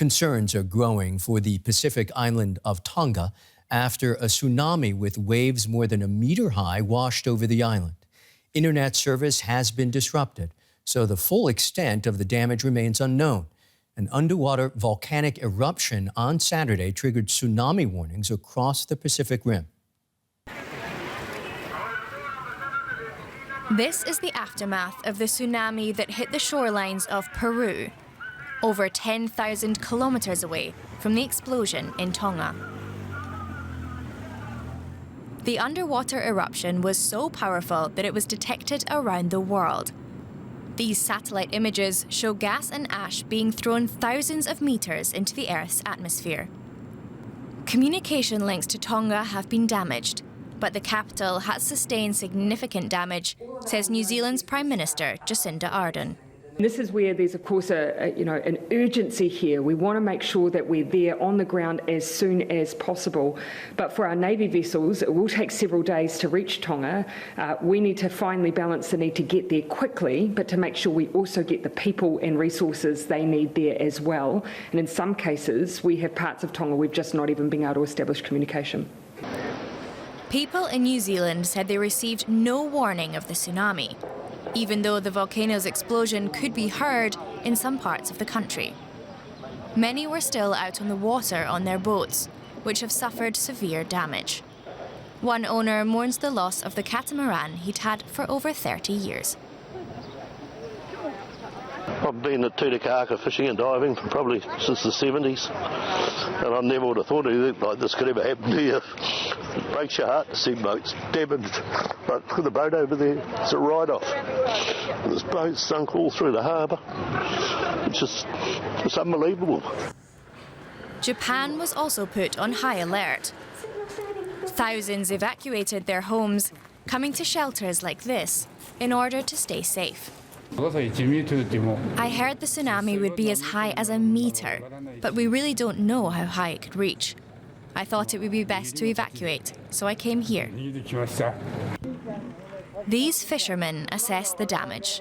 Concerns are growing for the Pacific island of Tonga after a tsunami with waves more than a meter high washed over the island. Internet service has been disrupted, so the full extent of the damage remains unknown. An underwater volcanic eruption on Saturday triggered tsunami warnings across the Pacific Rim. This is the aftermath of the tsunami that hit the shorelines of Peru, over 10,000 kilometers away from the explosion in Tonga. The underwater eruption was so powerful that it was detected around the world. These satellite images show gas and ash being thrown thousands of meters into the Earth's atmosphere. Communication links to Tonga have been damaged, but the capital has sustained significant damage, says New Zealand's Prime Minister Jacinda Ardern. This is where there's, of course, an urgency here. We want to make sure that we're there on the ground as soon as possible. But for our Navy vessels, it will take several days to reach Tonga. We need to finally balance the need to get there quickly, but to make sure we also get the people and resources they need there as well. And in some cases, we have parts of Tonga we've just not even been able to establish communication. People in New Zealand said they received no warning of the tsunami, even though the volcano's explosion could be heard in some parts of the country. Many were still out on the water on their boats, which have suffered severe damage. One owner mourns the loss of the catamaran he'd had for over 30 years. I've been at Tutukaka fishing and diving for probably since the 70s, and I never would have thought anything like this could ever happen to you. It breaks your heart to see boats damaged, but look at the boat over there, it's a write-off. This boat sunk all through the harbour. It's unbelievable. Japan was also put on high alert. Thousands evacuated their homes, coming to shelters like this in order to stay safe. I heard the tsunami would be as high as a meter, but we really don't know how high it could reach. I thought it would be best to evacuate, so I came here. These fishermen assessed the damage.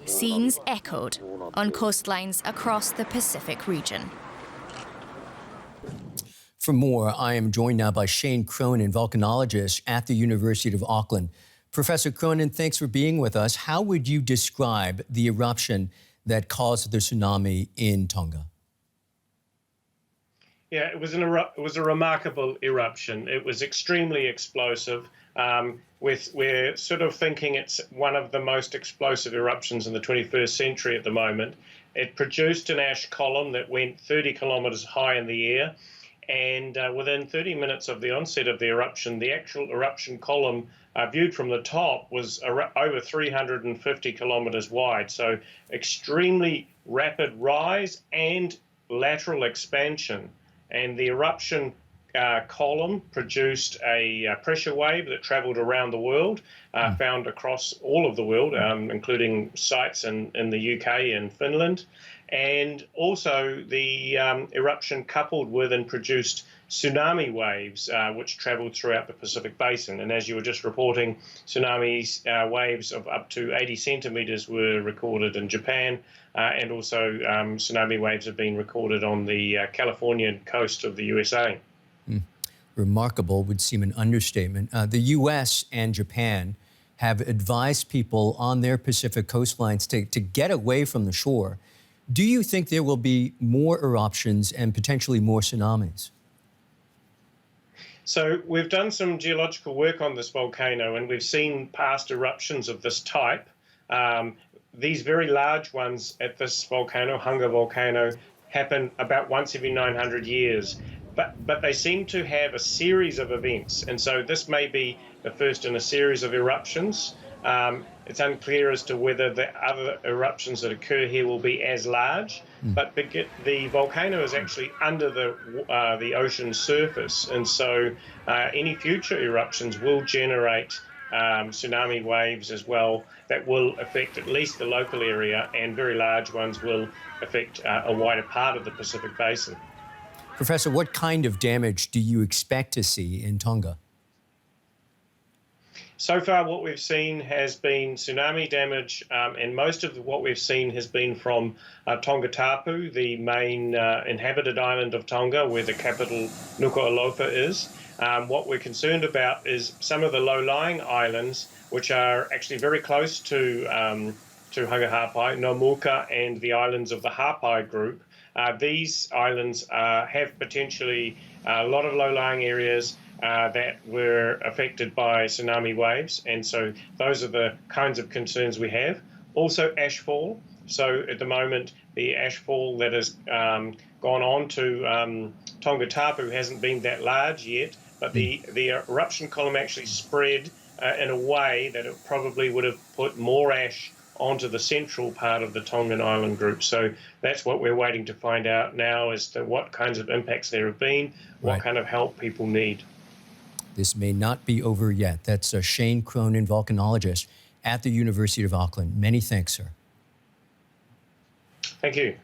Scenes echoed on coastlines across the Pacific region. For more, I am joined now by Shane Cronin, volcanologist at the University of Auckland. Professor Cronin, thanks for being with us. How would you describe the eruption that caused the tsunami in Tonga? Yeah, it was a remarkable eruption. It was extremely explosive. We're sort of thinking it's one of the most explosive eruptions in the 21st century at the moment. It produced an ash column that went 30 kilometres high in the air, and within 30 minutes of the onset of the eruption, the actual eruption column viewed from the top was over 350 kilometres wide. So extremely rapid rise and lateral expansion. And the eruption column produced a pressure wave that travelled around the world, found across all of the world, including sites in the UK and Finland. And also the eruption coupled with and produced tsunami waves, which travelled throughout the Pacific Basin. And as you were just reporting, tsunamis waves of up to 80 centimetres were recorded in Japan, and also tsunami waves have been recorded on the Californian coast of the USA. Remarkable would seem an understatement. The U.S. and Japan have advised people on their Pacific coastlines to get away from the shore. Do you think there will be more eruptions and potentially more tsunamis? So we've done some geological work on this volcano, and we've seen past eruptions of this type. These very large ones at this volcano, Hunga volcano, happen about once every 900 years. But they seem to have a series of events, and so this may be the first in a series of eruptions. It's unclear as to whether the other eruptions that occur here will be as large, but the volcano is actually under the ocean surface, and so any future eruptions will generate tsunami waves as well that will affect at least the local area, and very large ones will affect a wider part of the Pacific Basin. Professor, what kind of damage do you expect to see in Tonga? So far, what we've seen has been tsunami damage, and most of what we've seen has been from Tonga Tapu, the main inhabited island of Tonga, where the capital Nuku'alofa is. What we're concerned about is some of the low-lying islands, which are actually very close to Hungahapai, Nomuka, and the islands of the Hapai group. These islands have potentially a lot of low-lying areas that were affected by tsunami waves, and so those are the kinds of concerns we have. Also ashfall. So at the moment, the ashfall that has gone on to Tonga Tapu hasn't been that large yet, but the eruption column actually spread in a way that it probably would have put more ash onto the central part of the Tongan island group. So that's what we're waiting to find out now as to what kinds of impacts there have been, what kind of help people need. This may not be over yet. That's Shane Cronin, volcanologist at the University of Auckland. Many thanks, sir. Thank you.